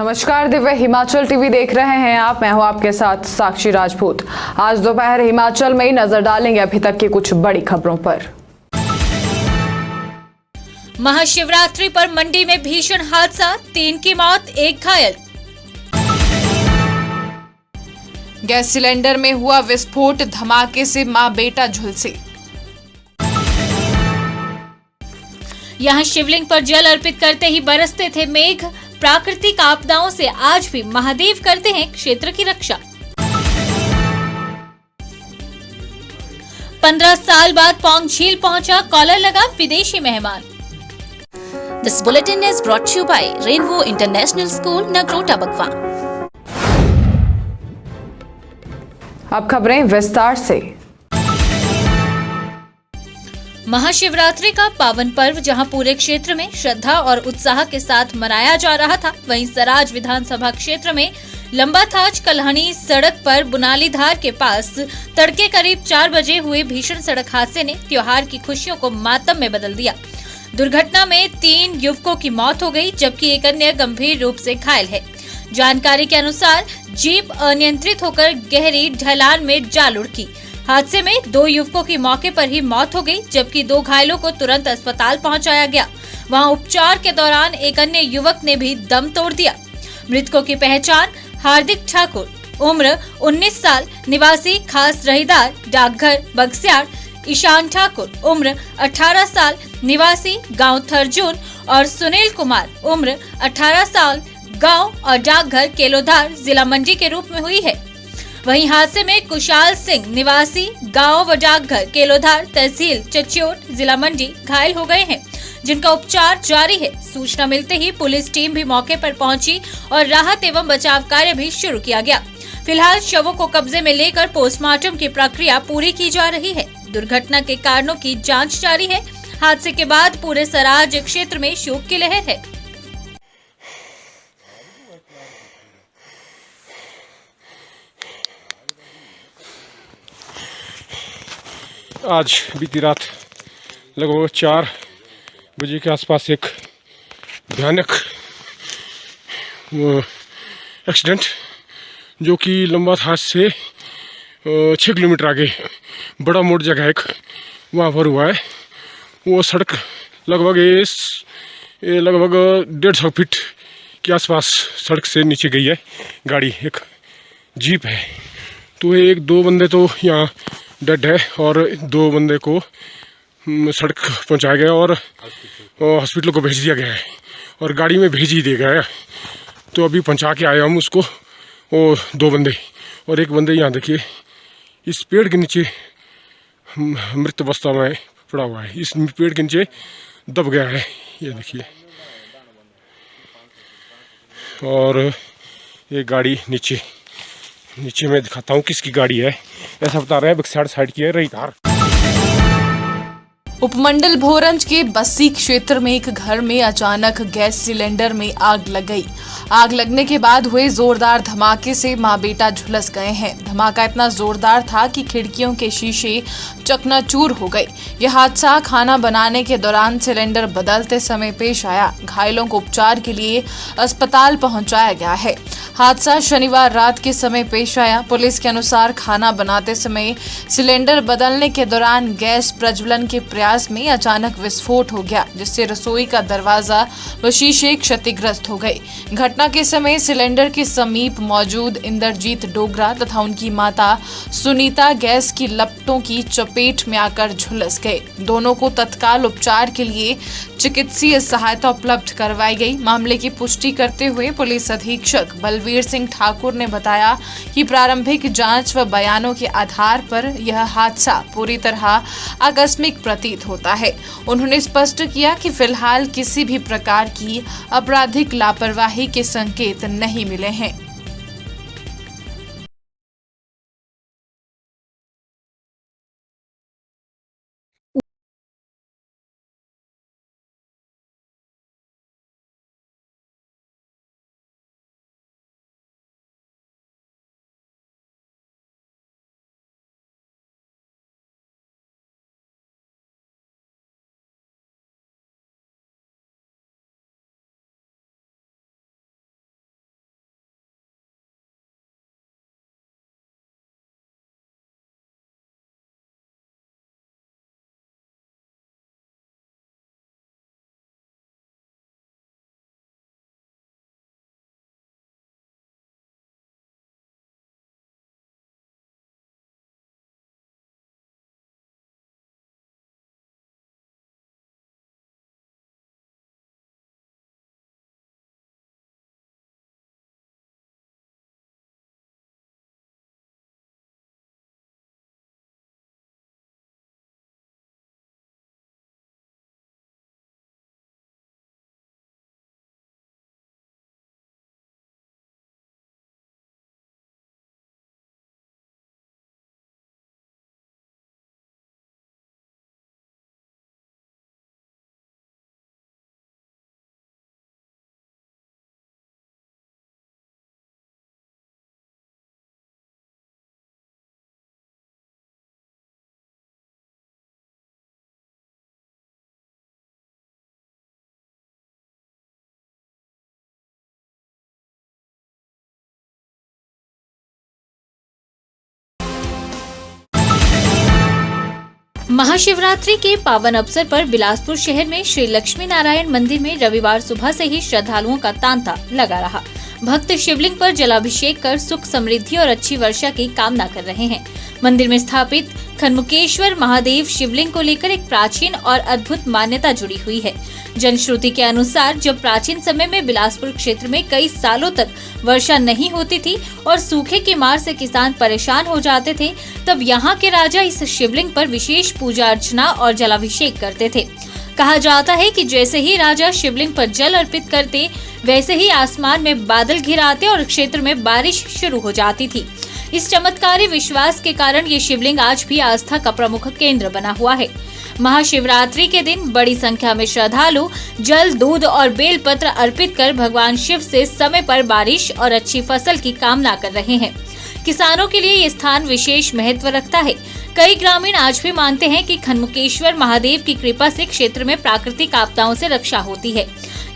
नमस्कार, दिव्य हिमाचल टीवी देख रहे हैं आप। मैं हूं आपके साथ साक्षी राजपूत। आज दोपहर हिमाचल में नजर डालेंगे अभी तक की कुछ बड़ी खबरों पर। महाशिवरात्रि पर मंडी में भीषण हादसा, 3 की मौत, 1 घायल। गैस सिलेंडर में हुआ विस्फोट, धमाके से मां बेटा झुलसे। यहां शिवलिंग पर जल अर्पित करते ही बरसते थे मेघ। प्राकृतिक आपदाओं से आज भी महादेव करते हैं क्षेत्र की रक्षा। 15 साल बाद पौंग झील पहुंचा कॉलर लगा विदेशी मेहमान। This bulletin is brought to you by Rainbow International School, Nagrota Bagwa. अब खबरें विस्तार से। महाशिवरात्रि का पावन पर्व जहां पूरे क्षेत्र में श्रद्धा और उत्साह के साथ मनाया जा रहा था, वहीं सराज विधानसभा क्षेत्र में लंबाथाच कल्हणी सड़क पर बुनालीधार के पास तड़के करीब 4 बजे हुए भीषण सड़क हादसे ने त्योहार की खुशियों को मातम में बदल दिया। दुर्घटना में 3 युवकों की मौत हो गई, जबकि एक अन्य गंभीर रूप से घायल है। जानकारी के अनुसार जीप अनियंत्रित होकर गहरी ढलान में जा लुढ़की। हादसे में 2 युवकों की मौके पर ही मौत हो गई, जबकि 2 घायलों को तुरंत अस्पताल पहुंचाया गया। वहां उपचार के दौरान एक अन्य युवक ने भी दम तोड़ दिया। मृतकों की पहचान हार्दिक ठाकुर, उम्र 19 साल, निवासी खास रहीदार, डाकघर बगस्याड़, ईशान ठाकुर, उम्र 18 साल, निवासी गांव थरजून, और सुनील कुमार, उम्र 18 साल, गांव और डाकघर केलोधार, जिला मंडी के रूप में हुई है। वहीं हादसे में कुशाल सिंह, निवासी गांव व डाकघर केलोधार, तहसील चच्योट, जिला मंडी, घायल हो गए हैं, जिनका उपचार जारी है। सूचना मिलते ही पुलिस टीम भी मौके पर पहुंची और राहत एवं बचाव कार्य भी शुरू किया गया। फिलहाल शवों को कब्जे में लेकर पोस्टमार्टम की प्रक्रिया पूरी की जा रही है। दुर्घटना के कारणों की जांच जारी है। हादसे के बाद पूरे सराज क्षेत्र में शोक की लहर है। आज बीती रात लगभग 4 बजे के आसपास एक भयानक एक्सीडेंट, जो कि लंबाथाच से 6 किलोमीटर आगे बड़ा मोड़ जगह एक वहाँ पर हुआ है। वो सड़क लगभग 150 फीट के आसपास सड़क से नीचे गई है। गाड़ी एक जीप है, तो 1-2 बंदे तो यहाँ डेड है और 2 बंदे को सड़क पहुंचाया गया और हॉस्पिटल को भेज दिया गया है और गाड़ी में भेज ही दिया गया है। तो अभी पहुंचा के आए हम उसको, वो 2 बंदे और एक बंदे यहाँ देखिए इस पेड़ के नीचे मृत अवस्था में पड़ा हुआ है। इस पेड़ के नीचे दब गया है, ये देखिए। और ये गाड़ी नीचे मैं दिखाता हूँ किसकी गाड़ी है। ऐसा बता रहे हैं बक्साड़ साइड की है रहीदार। उपमंडल भोरंज के बस्सी क्षेत्र में एक घर में अचानक गैस सिलेंडर में आग लग गई। आग लगने के बाद हुए जोरदार धमाके से मां बेटा झुलस गए हैं। धमाका इतना जोरदार था कि खिड़कियों के शीशे चकनाचूर हो गए। यह हादसा खाना बनाने के दौरान सिलेंडर बदलते समय पेश आया। घायलों को उपचार के लिए अस्पताल पहुंचाया गया है। हादसा शनिवार रात के समय पेश आया। पुलिस के अनुसार खाना बनाते समय सिलेंडर बदलने के दौरान गैस प्रज्वलन के प्रयास में अचानक विस्फोट हो गया, जिससे रसोई का दरवाजा व शीशे क्षतिग्रस्त हो गए। घटना के समय सिलेंडर के समीप मौजूद इंद्रजीत डोगरा तथा उनकी माता सुनीता गैस की लपटों की चपेट में आकर झुलस गए। दोनों को तत्काल उपचार के लिए चिकित्सीय सहायता उपलब्ध करवाई गई। मामले की पुष्टि करते हुए पुलिस अधीक्षक बलवीर सिंह ठाकुर ने बताया कि प्रारंभिक जांच व बयानों के आधार पर यह हादसा पूरी तरह आकस्मिक प्रतीत होता है। उन्होंने स्पष्ट किया कि फिलहाल किसी भी प्रकार की आपराधिक लापरवाही के संकेत नहीं मिले हैं। महाशिवरात्रि के पावन अवसर पर बिलासपुर शहर में श्री लक्ष्मी नारायण मंदिर में रविवार सुबह से ही श्रद्धालुओं का तांता लगा रहा। भक्त शिवलिंग पर जलाभिषेक कर सुख समृद्धि और अच्छी वर्षा की कामना कर रहे हैं। मंदिर में स्थापित खनमुकेश्वर महादेव शिवलिंग को लेकर एक प्राचीन और अद्भुत मान्यता जुड़ी हुई है। जनश्रुति के अनुसार जब प्राचीन समय में बिलासपुर क्षेत्र में कई सालों तक वर्षा नहीं होती थी और सूखे की मार से किसान परेशान हो जाते थे, तब यहाँ के राजा इस शिवलिंग पर विशेष पूजा अर्चना और जलाभिषेक करते थे। कहा जाता है कि जैसे ही राजा शिवलिंग पर जल अर्पित करते, वैसे ही आसमान में बादल घिर आते और क्षेत्र में बारिश शुरू हो जाती थी। इस चमत्कारी विश्वास के कारण ये शिवलिंग आज भी आस्था का प्रमुख केंद्र बना हुआ है। महाशिवरात्रि के दिन बड़ी संख्या में श्रद्धालु जल, दूध और बेलपत्र अर्पित कर भगवान शिव से समय पर बारिश और अच्छी फसल की कामना कर रहे हैं। किसानों के लिए ये स्थान विशेष महत्व रखता है। कई ग्रामीण आज भी मानते हैं कि खनमुकेश्वर महादेव की कृपा से क्षेत्र में प्राकृतिक आपदाओं से रक्षा होती है।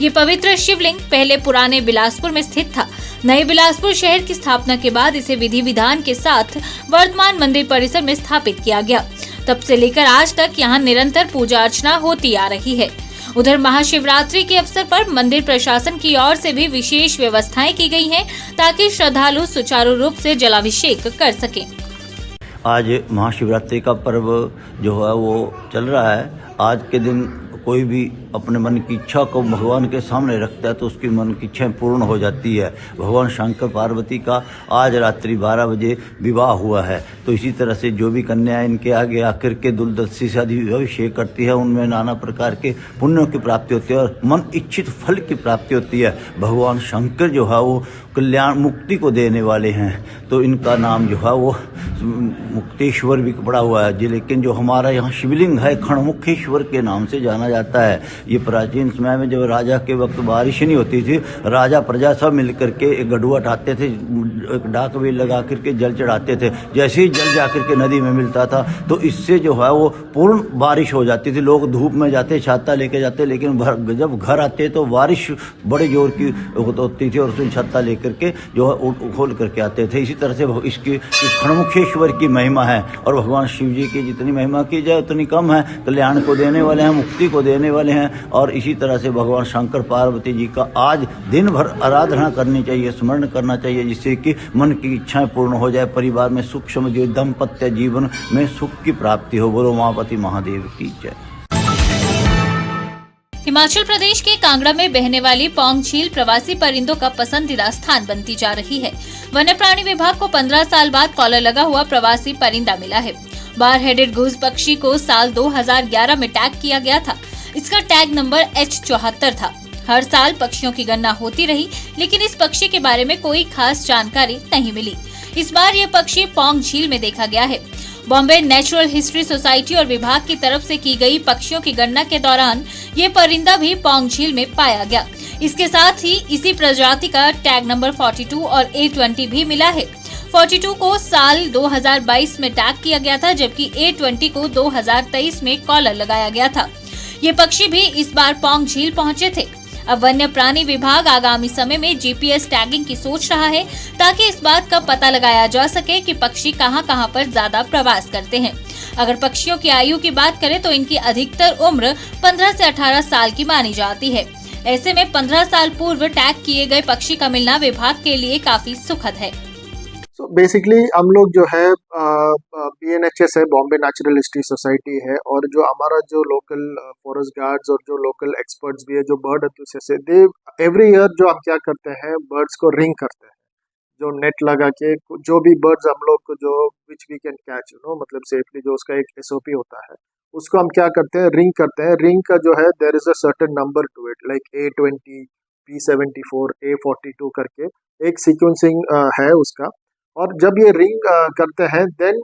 ये पवित्र शिवलिंग पहले पुराने बिलासपुर में स्थित था। नए बिलासपुर शहर की स्थापना के बाद इसे विधि विधान के साथ वर्तमान मंदिर परिसर में स्थापित किया गया। तब से लेकर आज तक यहाँ निरंतर पूजा अर्चना होती आ रही है। उधर महाशिवरात्रि के अवसर पर मंदिर प्रशासन की ओर से भी विशेष व्यवस्थाएं की गई हैं ताकि श्रद्धालु सुचारू रूप से जलाभिषेक कर सकें। आज महाशिवरात्रि का पर्व जो है वो चल रहा है। आज के दिन कोई भी अपने मन की इच्छा को भगवान के सामने रखता है तो उसकी मन की इच्छाएं पूर्ण हो जाती है। भगवान शंकर पार्वती का आज रात्रि 12 बजे विवाह हुआ है, तो इसी तरह से जो भी कन्याएं इनके आगे आकर के दुलदस्ती से अभिषेक करती है, उनमें नाना प्रकार के पुण्यों की प्राप्ति होती है और मन इच्छित फल की प्राप्ति होती है। भगवान शंकर जो है वो कल्याण मुक्ति को देने वाले हैं, तो इनका नाम जो है वो मुक्तेश्वर भी पड़ा हुआ है। लेकिन जो हमारा यहाँ शिवलिंग है खणमुखेश्वर के नाम से जाना जाता है। ये प्राचीन समय में जब राजा के वक्त बारिश नहीं होती थी, राजा प्रजा सब मिलकर के एक गढ़ुआ उठाते थे, एक डाक वेल लगा करके जल चढ़ाते थे। जैसे ही जल जाकर के नदी में मिलता था तो इससे जो है वो पूर्ण बारिश हो जाती थी। लोग धूप में जाते, छाता लेके जाते, लेकिन जब घर आते तो बारिश बड़े जोर की होती थी और उसमें छाता लेकर के जो है खोल करके आते थे। इसी तरह से इसकी खणमुखेश्वर की महिमा है और भगवान शिव जी की जितनी महिमा की जाए उतनी कम है। कल्याण को देने वाले हैं, मुक्ति को देने वाले हैं और इसी तरह से भगवान शंकर पार्वती जी का आज दिन भर आराधना करनी चाहिए, स्मरण करना चाहिए, जिससे कि मन की इच्छाएं पूर्ण हो जाए, परिवार में सुख समृद्धि, दाम्पत्य जीवन में सुख की प्राप्ति हो। बोलो उमापति महादेव की जय। हिमाचल प्रदेश के कांगड़ा में बहने वाली पौंग झील प्रवासी परिंदों का पसंदीदा स्थान बनती जा रही है। वन्य प्राणी विभाग को 15 साल बाद कॉलर लगा हुआ प्रवासी परिंदा मिला है। बार हेडेड घूस पक्षी को साल 2011 में टैग किया गया था। इसका टैग नंबर H74 था। हर साल पक्षियों की गणना होती रही, लेकिन इस पक्षी के बारे में कोई खास जानकारी नहीं मिली। इस बार ये पक्षी पौंग झील में देखा गया है। बॉम्बे नेचुरल हिस्ट्री सोसाइटी और विभाग की तरफ से की गई पक्षियों की गणना के दौरान ये परिंदा भी पौंग झील में पाया गया। इसके साथ ही इसी प्रजाति का टैग नंबर 42 और A20 भी मिला है। 42 को साल 2022 में टैग किया गया था, जबकि A20 को 2023 में कॉलर लगाया गया था। ये पक्षी भी इस बार पौंग झील पहुंचे थे। अब वन्य प्राणी विभाग आगामी समय में GPS टैगिंग की सोच रहा है, ताकि इस बात का पता लगाया जा सके कि पक्षी कहां-कहां पर ज्यादा प्रवास करते हैं। अगर पक्षियों की आयु की बात करें तो इनकी अधिकतर उम्र 15 से 18 साल की मानी जाती है। ऐसे में 15 साल पूर्व टैग किए गए पक्षी का मिलना विभाग के लिए काफी सुखद है। So बेसिकली हम लोग जो है BNHS है, बॉम्बे नेचुरल हिस्ट्री सोसाइटी है, और जो हमारा जो लोकल फॉरेस्ट गार्ड्स और जो लोकल एक्सपर्ट्स भी है जो बर्ड एसोसिएशन दे एवरी ईयर जो हम क्या करते हैं, बर्ड्स को रिंग करते हैं, जो नेट लगा के जो भी बर्ड्स हम लोग को जो विच वी कैन कैच मतलब सेफली, जो उसका एक SOP होता है, उसको हम क्या करते हैं, रिंग करते हैं। रिंग का जो है there is a certain number to it, like A20, P74, A42 करके एक सीक्वेंसिंग है उसका। और जब ये रिंग करते हैं देन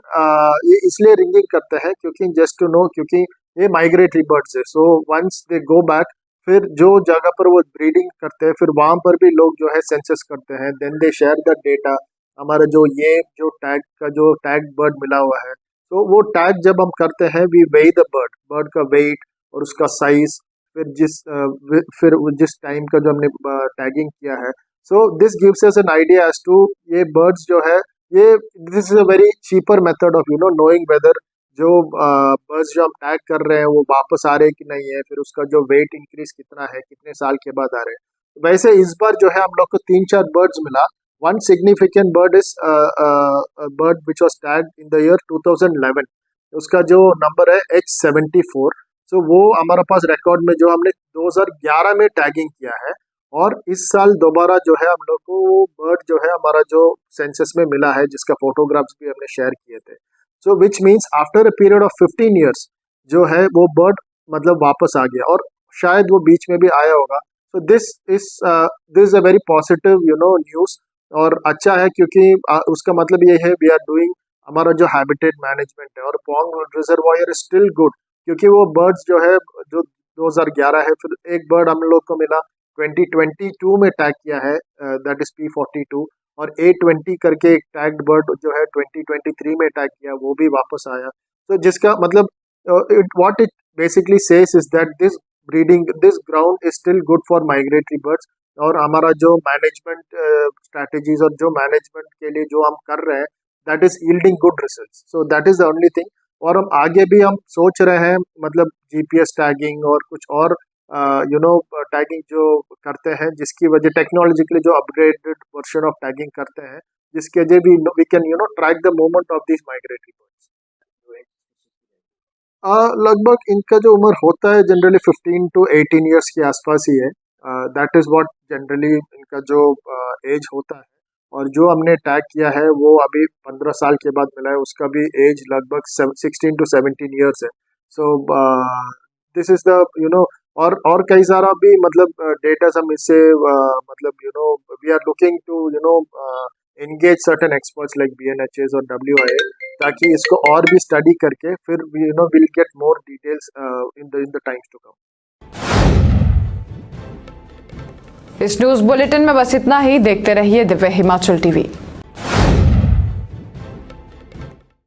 ये इसलिए रिंगिंग करते हैं क्योंकि जस्ट टू नो, क्योंकि ये माइग्रेटरी बर्ड्स है। So once they go back, फिर जो जगह पर वो ब्रीडिंग करते हैं, फिर वहाँ पर भी लोग जो है सेंसस करते हैं, then they share the data. हमारा जो ये जो टैग का जो टैग बर्ड मिला हुआ है, तो वो टैग जब हम करते हैं, वी वेई द बर्ड का वेट और उसका साइज, फिर जिस टाइम का जो हमने टैगिंग किया है। So this gives us an idea as to ये birds जो है, ये this is a very cheaper method of knowing whether जो बर्ड्स जो हम टैग कर रहे हैं वो वापस आ रहे हैं कि नहीं है, फिर उसका जो वेट इंक्रीज कितना है, कितने साल के बाद आ रहे हैं। वैसे इस बार जो है हम लोग को 3-4 बर्ड्स मिला। One significant bird is bird which was tag in the year 2011, उसका जो नंबर है H74। सो वो हमारे पास रिकॉर्ड में जो हमने 2011 में टैगिंग किया है, और इस साल दोबारा जो है हम लोग को वो बर्ड जो है हमारा जो सेंसस में मिला है, जिसका फोटोग्राफ्स भी हमने शेयर किए थे। So which means after a period of 15 years जो है वो बर्ड मतलब वापस आ गया, और शायद वो बीच में भी आया होगा। So this is a very positive news, और अच्छा है क्योंकि उसका मतलब ये है वी आर डूइंग हमारा जो हैबिटेट मैनेजमेंट है, और Pong reservoir is still good, क्योंकि वो बर्ड्स जो है जो 2011 है, फिर एक बर्ड हम लोग को मिला 2022 में टैग किया है, दैट इज P42, और A20 करके एक टैग्ड बर्ड जो है 2023 में टैग किया, वो भी वापस आया। तो जिसका मतलब what it basically says is that this ground is still good for migratory birds, और हमारा जो मैनेजमेंट स्ट्रैटेजीज और जो मैनेजमेंट के लिए जो हम कर रहे हैं that is yielding good results. So that is the only thing. और हम आगे भी हम सोच रहे हैं मतलब GPS टैगिंग और कुछ और टैगिंग जो करते हैं, जिसकी वजह टेक्नोलॉजिकली जो अपग्रेडेड वर्जन ऑफ टैगिंग करते हैं, जिसके वजह we can track the movement of this migratory birds. लगभग इनका जो उम्र होता है जनरली 15 to 18 ईयर्स के आसपास ही है। दैट इज़ व्हाट जनरली इनका जो एज होता है। और जो हमने टैग किया है वो अभी 15 साल के बाद मिला है, उसका भी एज लगभग 16 to 17 ईयर्स है। सो दिस इज़ द और कई सारा भी मतलब डेटा हम इससे मतलब we are looking to engage certain experts like BNHS और WIA, ताकि इसको और भी स्टडी करके फिर we'll get more details in the times to come। इस न्यूज बुलेटिन में बस इतना ही। देखते रहिए दिव्य हिमाचल टीवी।